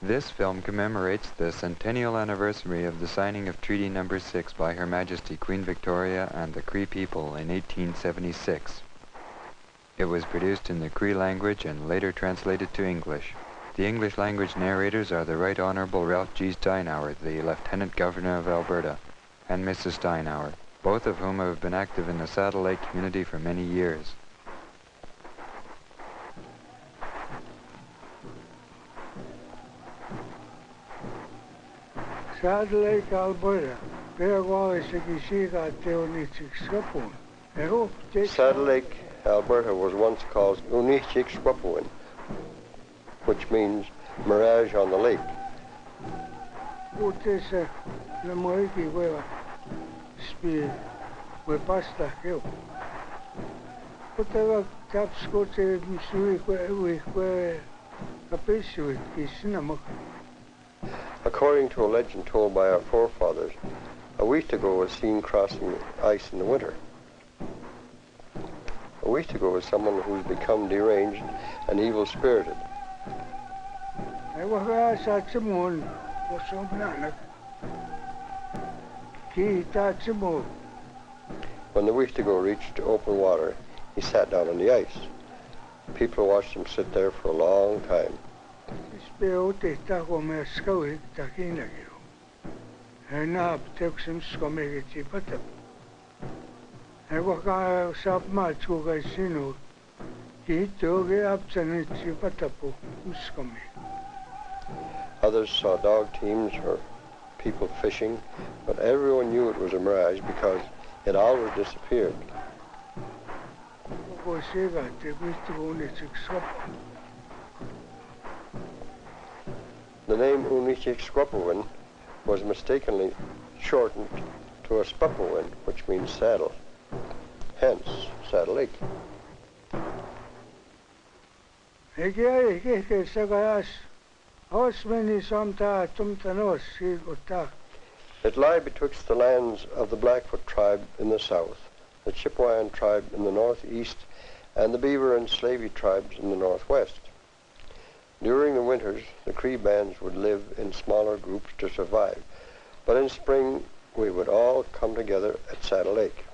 This film commemorates the centennial anniversary of the signing of Treaty No. 6 by Her Majesty Queen Victoria and the Cree people in 1876. It was produced in the Cree language and later translated to English. The English language narrators are the Right Honorable Ralph G. Steinauer, the Lieutenant Governor of Alberta, and Mrs. Steinauer, both of whom have been active in the Saddle Lake community for many years. Saddle Lake, Alberta. Saddle Lake, Alberta was once called Unichik-Swepowin, which means mirage on the lake. According to a legend told by our forefathers, a Wichtigo was seen crossing ice in the winter. A Wichtigo is someone who's become deranged and evil-spirited. When the Wichtigo reached open water, he sat down on the ice. People watched him sit there for a long time. Others saw dog teams or people fishing, but everyone knew it was a mirage because it always disappeared. The name Unichik-Swepowin was mistakenly shortened to a Spepowin, which means saddle, hence Saddle Lake. It lies betwixt the lands of the Blackfoot tribe in the south, the Chipewyan tribe in the northeast, and the Beaver and Slavey tribes in the northwest. During the winters, the Cree bands would live in smaller groups to survive, but in spring we would all come together at Saddle Lake.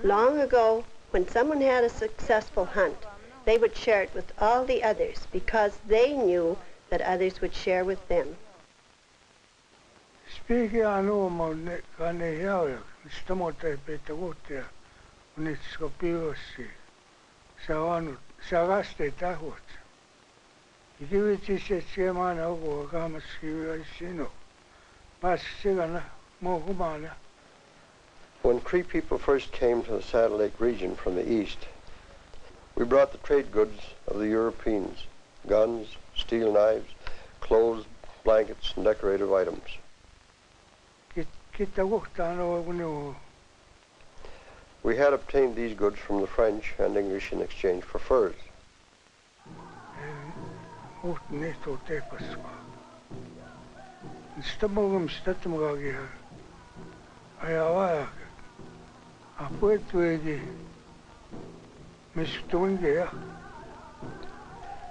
Long ago, when someone had a successful hunt, they would share it with all the others because they knew that others would share with them. When Cree people first came to the Saddle Lake region from the east, we brought the trade goods of the Europeans: guns, steel knives, clothes, blankets, and decorative items. We had obtained these goods from the French and English in exchange for furs.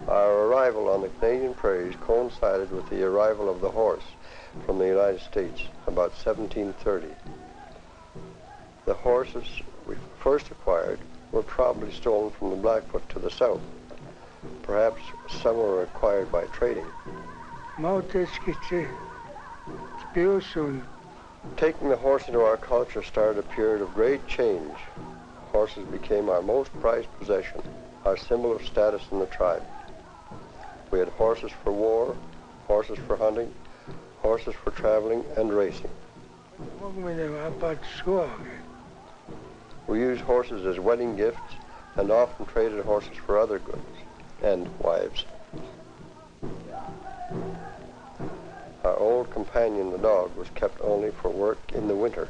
Our arrival on the Canadian prairies coincided with the arrival of the horse from the United States about 1730. The horses we first acquired were probably stolen from the Blackfoot to the south. Perhaps some were acquired by trading. Taking the horse into our culture started a period of great change. Horses became our most prized possession, our symbol of status in the tribe. We had horses for war, horses for hunting, horses for traveling and racing. We used horses as wedding gifts and often traded horses for other goods and wives. Our old companion, the dog, was kept only for work in the winter.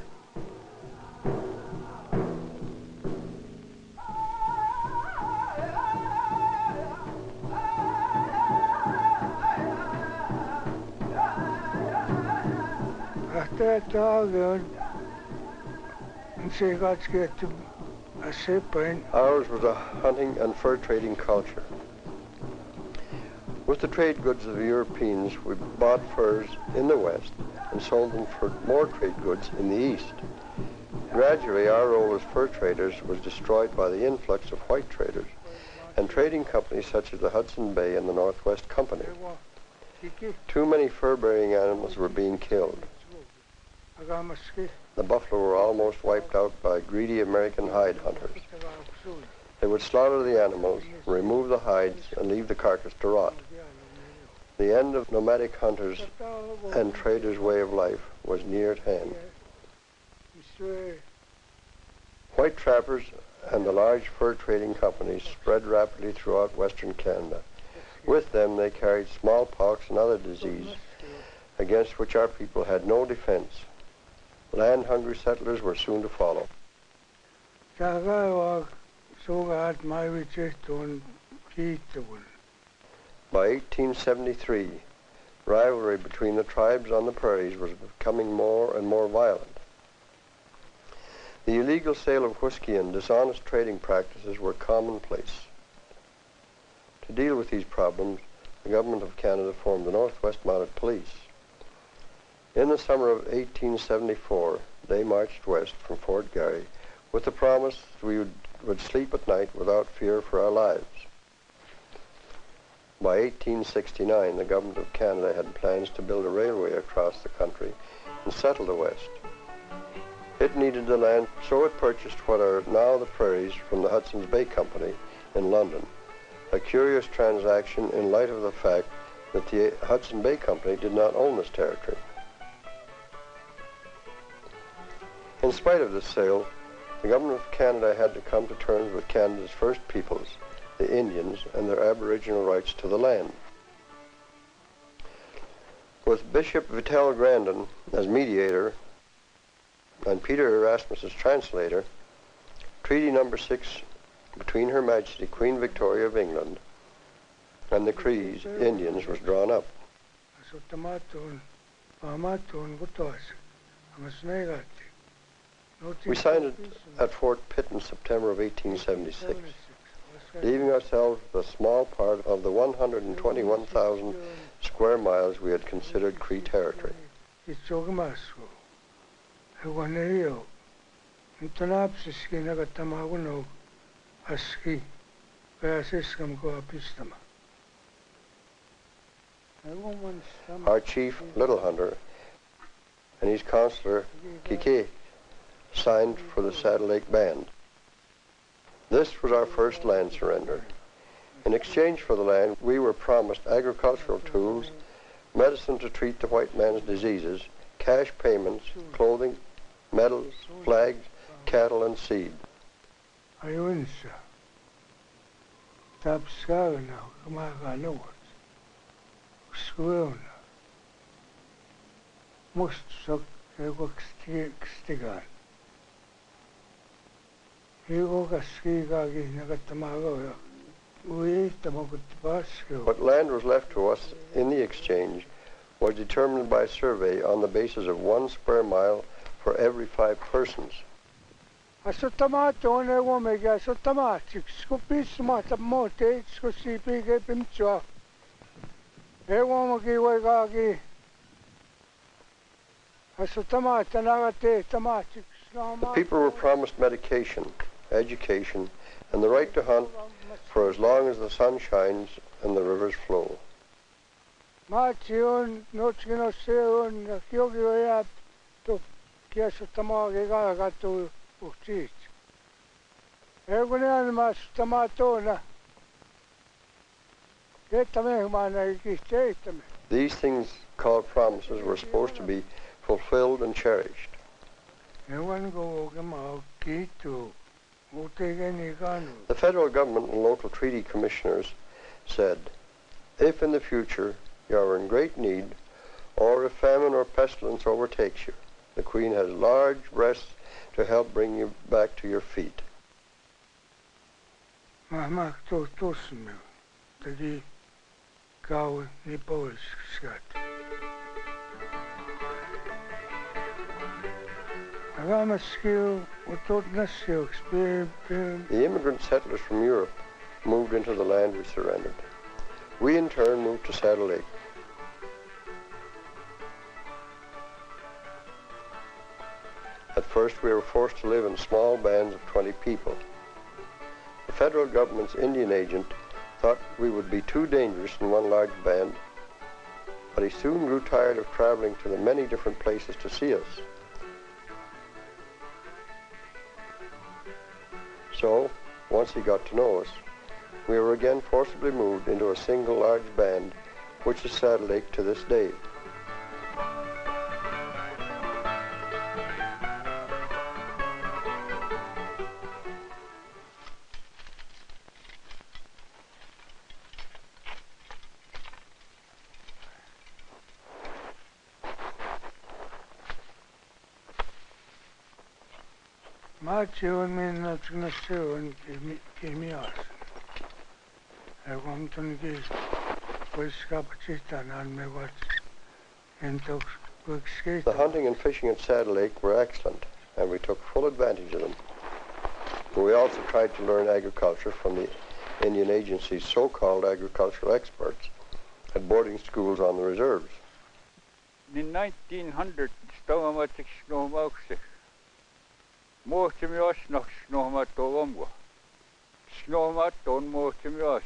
a shepherd. Ours was a hunting and fur trading culture. With the trade goods of the Europeans, we bought furs in the West and sold them for more trade goods in the East. Gradually, our role as fur traders was destroyed by the influx of white traders and trading companies such as the Hudson Bay and the Northwest Company. Too many fur-bearing animals were being killed. The buffalo were almost wiped out by greedy American hide hunters. They would slaughter the animals, remove the hides, and leave the carcass to rot. The end of nomadic hunters and traders' way of life was near at hand. White trappers and the large fur trading companies spread rapidly throughout Western Canada. With them, they carried smallpox and other disease against which our people had no defense. Land-hungry settlers were soon to follow. By 1873, rivalry between the tribes on the prairies was becoming more and more violent. The illegal sale of whiskey and dishonest trading practices were commonplace. To deal with these problems, the Government of Canada formed the Northwest Mounted Police. In the summer of 1874, they marched west from Fort Garry with the promise that we would sleep at night without fear for our lives. By 1869, the Government of Canada had plans to build a railway across the country and settle the West. It needed the land, so it purchased what are now the prairies from the Hudson's Bay Company in London, a curious transaction in light of the fact that the Hudson Bay Company did not own this territory. In spite of this sale, the Government of Canada had to come to terms with Canada's first peoples, the Indians, and their aboriginal rights to the land. With Bishop Vittel Grandin as mediator and Peter Erasmus as translator, Treaty Number 6 between Her Majesty Queen Victoria of England and the Crees Indians was drawn up. We signed it at Fort Pitt in September of 1876, leaving ourselves with a small part of the 121,000 square miles we had considered Cree territory. Our chief, Little Hunter, and his counselor, Kike, signed for the Saddle Lake Band. This was our first land surrender. In exchange for the land, we were promised agricultural tools, medicine to treat the white man's diseases, cash payments, clothing, medals, flags, cattle, and seed. What land was left to us in the exchange was determined by survey on the basis of 1 square mile for every 5 persons. The people were promised medication, education, and the right to hunt for as long as the sun shines and the rivers flow. These things called promises were supposed to be fulfilled and cherished. The federal government and local treaty commissioners said, if in the future you are in great need, or if famine or pestilence overtakes you, the Queen has large breasts to help bring you back to your feet. The immigrant settlers from Europe moved into the land we surrendered. We in turn moved to Saddle Lake. At first we were forced to live in small bands of 20 people. The federal government's Indian agent thought we would be too dangerous in one large band, but he soon grew tired of traveling to the many different places to see us. So, once he got to know us, we were again forcibly moved into a single large band, which is Saddle Lake to this day. Maatsioon minna tsunasioon kimias. Kom tunki poiskapachitanan me wat entoks skate. The hunting and fishing at Saddle Lake were excellent, and we took full advantage of them. We also tried to learn agriculture from the Indian Agency's so-called agricultural experts at boarding schools on the reserves. In 1900, Stavamatix Snohmauxi. Muhtimios noch Snohmatolomgo. Snohmaton Muhtimios.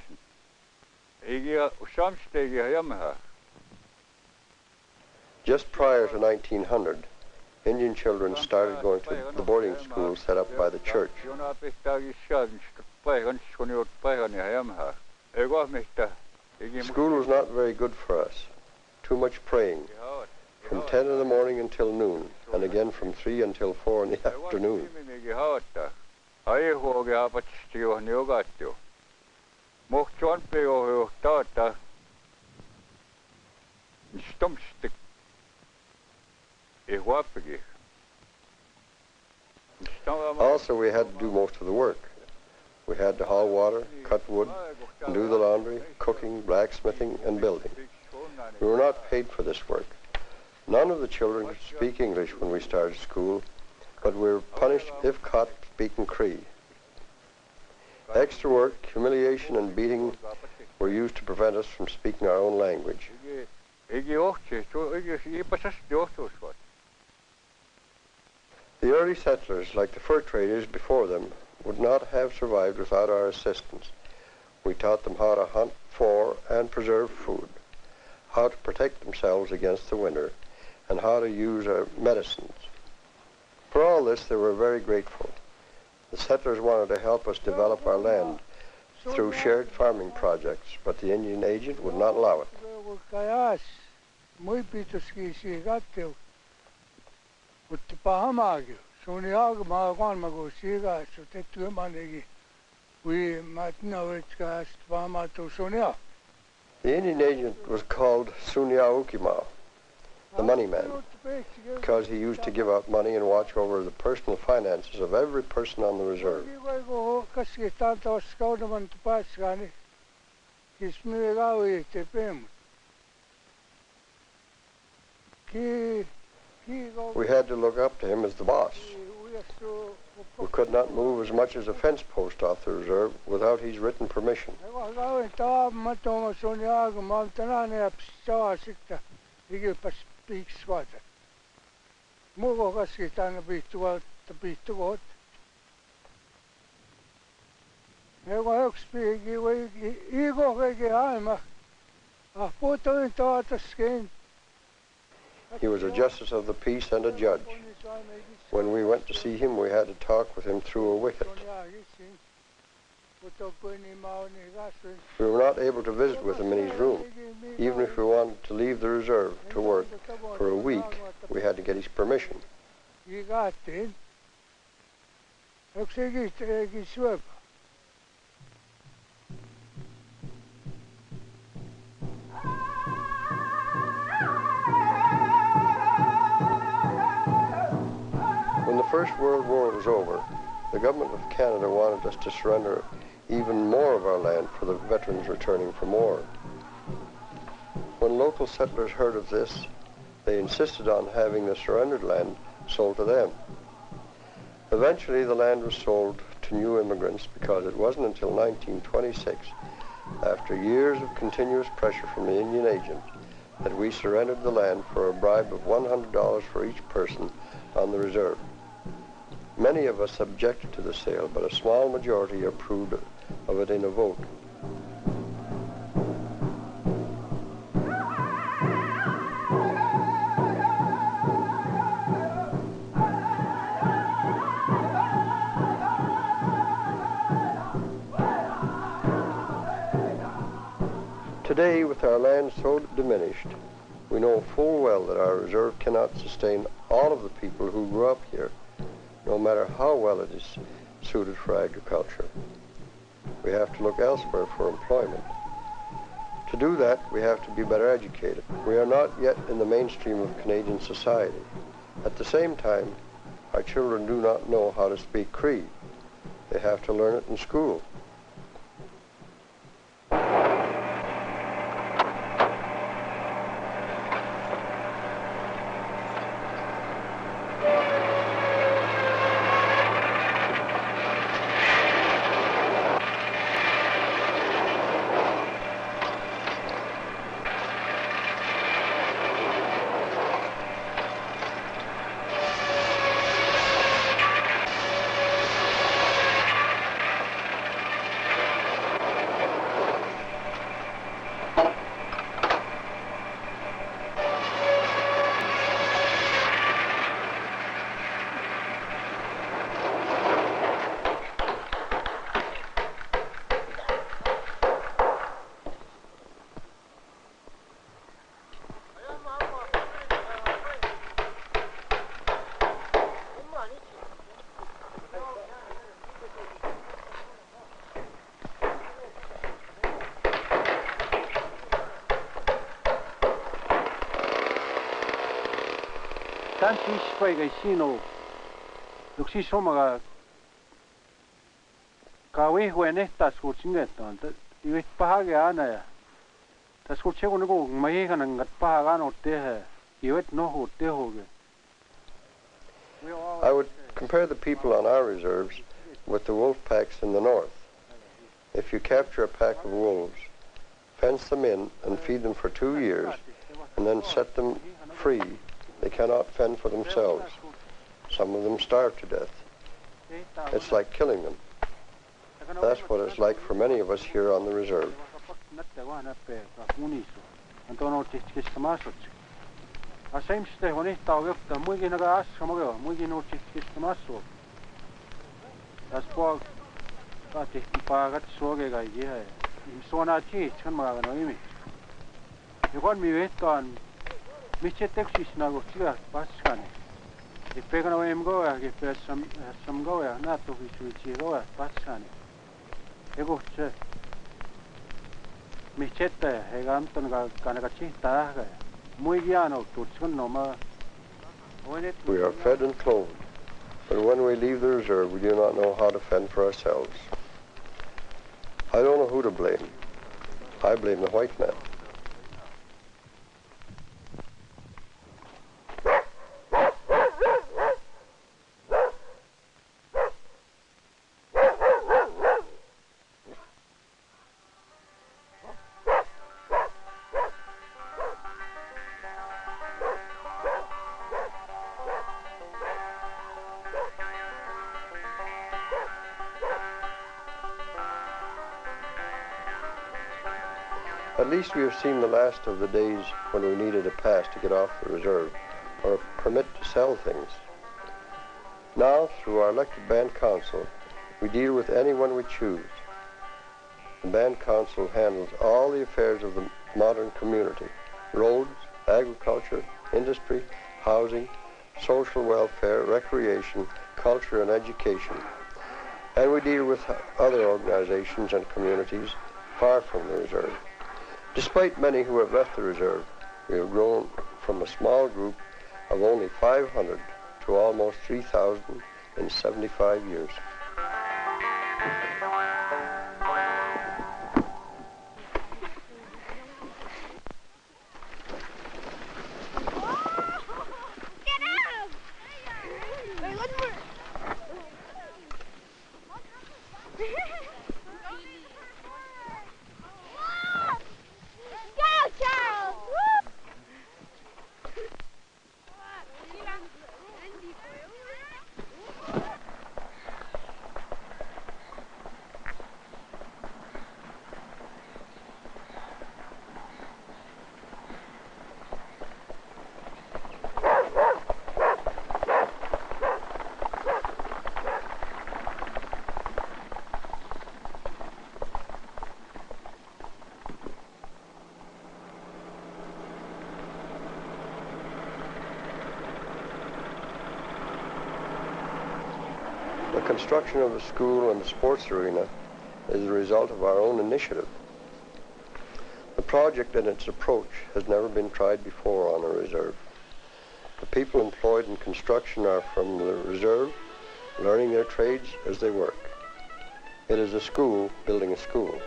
Igia Samstegi Yamaha. Just prior to 1900, Indian children started going to the boarding schools set up by the church. School was not very good for us. Too much praying. From 10 in the morning until noon, and again from 3 until 4 in the afternoon. Also, we had to do most of the work. We had to haul water, cut wood, and do the laundry, cooking, blacksmithing, and building. We were not paid for this work. None of the children could speak English when we started school, but we were punished if caught speaking Cree. Extra work, humiliation, and beating were used to prevent us from speaking our own language. The early settlers, like the fur traders before them, would not have survived without our assistance. We taught them how to hunt for and preserve food, how to protect themselves against the winter, and how to use our medicines. For all this, they were very grateful. The settlers wanted to help us develop our land through shared farming projects, but the Indian agent would not allow it. The Indian agent was called Sunya Ukimau, the money man, because he used to give out money and watch over the personal finances of every person on the reserve. We had to look up to him as the boss. We could not move as much as a fence post off the reserve without his written permission. He was a justice of the peace and a judge. When we went to see him, we had to talk with him through a wicket. We were not able to visit with him in his room. Even if we wanted to leave the reserve to work for a week, we had to get his permission. When the First World War was over, the government of Canada wanted us to surrender even more of our land for the veterans returning from war. When local settlers heard of this, they insisted on having the surrendered land sold to them. Eventually, the land was sold to new immigrants because it wasn't until 1926, after years of continuous pressure from the Indian agent, that we surrendered the land for a bribe of $100 for each person on the reserve. Many of us objected to the sale, but a small majority approved of it in a vote. Today, with our land so diminished, we know full well that our reserve cannot sustain all of the people who grew up here, no matter how well it is suited for agriculture. We have to look elsewhere for employment. To do that, we have to be better educated. We are not yet in the mainstream of Canadian society. At the same time, our children do not know how to speak Cree. They have to learn it in school. Tanti spaiga sino luksi somaga kawe huenesta skutsingetan iwit pahage ana ta skutchego ngo maiga ngat pahaga no te iwit no ho te hoge. I would compare the people on our reserves with the wolf packs in the north. If you capture a pack of wolves, fence them in and feed them for 2 years, and then set them free, they cannot fend for themselves. Some of them starve to death. It's like killing them. That's what it's like for many of us here on the reserve. Micheteksis nagu siga paskani. Ipegana wemgoa, ipe some goa, not to which goa paskani. Ego che Michete, Heganton Ganagachita, Muigiano, Tutsunoma. We are fed and clothed, but when we leave the reserve, we do not know how to fend for ourselves. I don't know who to blame. I blame the white man. At least we have seen the last of the days when we needed a pass to get off the reserve or a permit to sell things. Now, through our elected band council, we deal with anyone we choose. The band council handles all the affairs of the modern community: roads, agriculture, industry, housing, social welfare, recreation, culture, and education. And we deal with other organizations and communities far from the reserve. Despite many who have left the reserve, we have grown from a small group of only 500 to almost 3,000 in 75 years. Get out! Hey, one more. The construction of the school and the sports arena is the result of our own initiative. The project and its approach has never been tried before on a reserve. The people employed in construction are from the reserve, learning their trades as they work. It is a school building a school.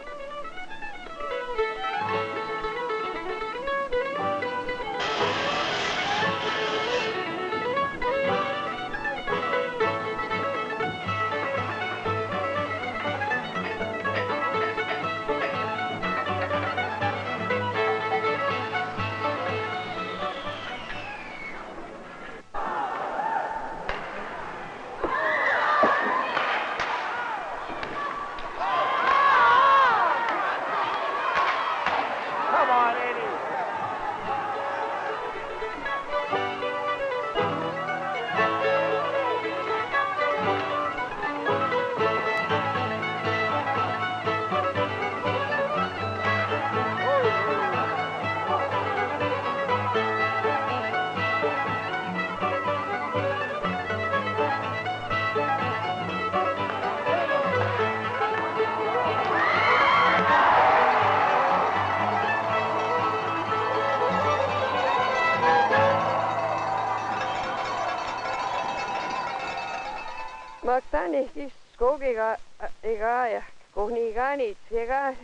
Magtani kis kogiga igaya kohni gani tsega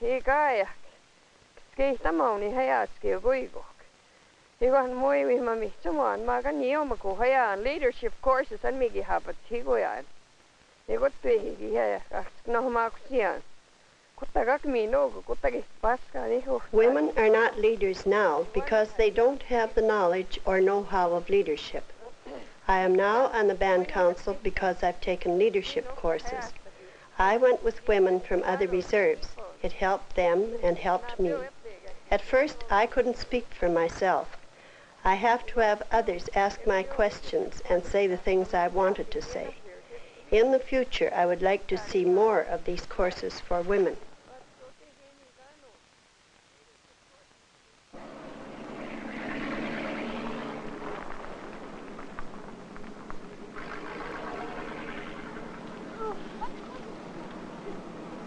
igaya skeitamauni hayatski goigok. Igan moi mami tuman magan yomako hayan leadership courses and migi habat higoyan. Igot higi haya no makusian. Women are not leaders now because they don't have the knowledge or know-how of leadership. I am now on the band council because I've taken leadership courses. I went with women from other reserves. It helped them and helped me. At first, I couldn't speak for myself. I have to have others ask my questions and say the things I wanted to say. In the future, I would like to see more of these courses for women.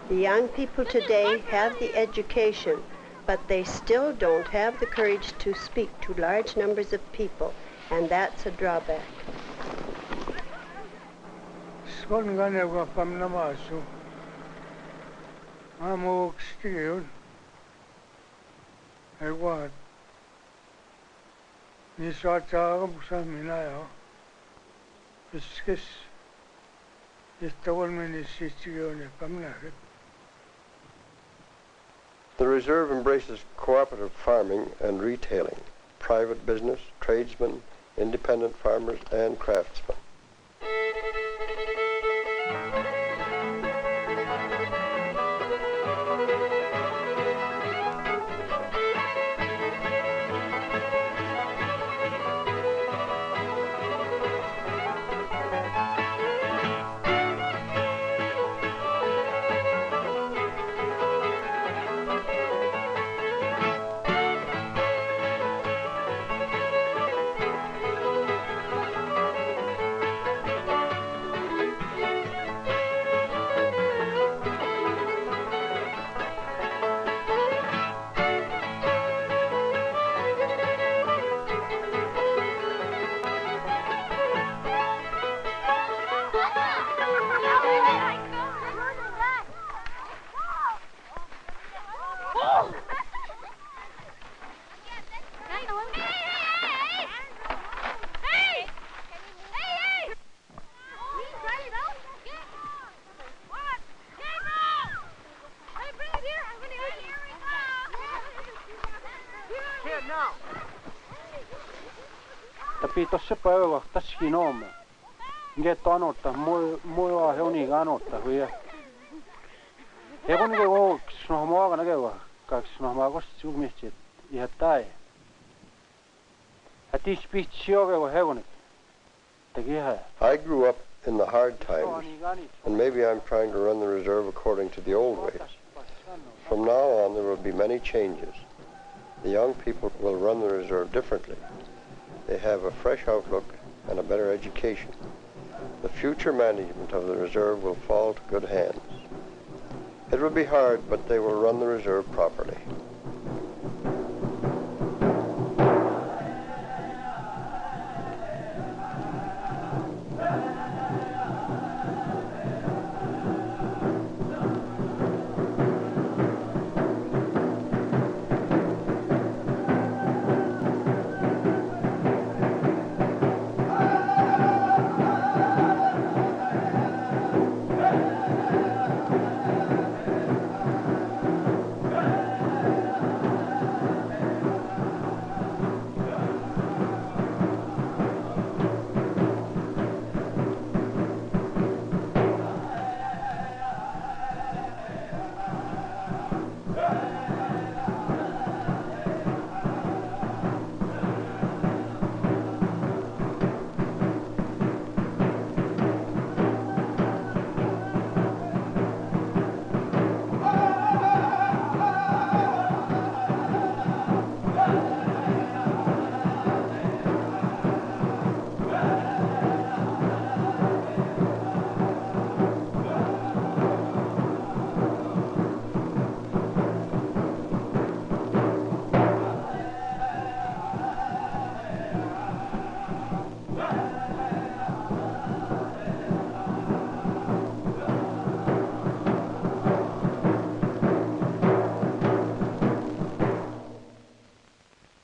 The young people today have the education, but they still don't have the courage to speak to large numbers of people, and that's a drawback. The reserve embraces cooperative farming and retailing, private business, tradesmen, independent farmers, and craftsmen. Tapi tossa päivä tässäkin on. Get anota moi heuni anota huja. He kun ke voks no moa kana ke va. Kaks no ma kost sugmist ja tai. Ati spitsio ke heuni. I grew up in the hard times, and maybe I'm trying to run the reserve according to the old ways. From now on, there will be many changes. The young people will run the reserve differently. They have a fresh outlook and a better education. the future management of the reserve will fall to good hands. It will be hard, but they will run the reserve properly.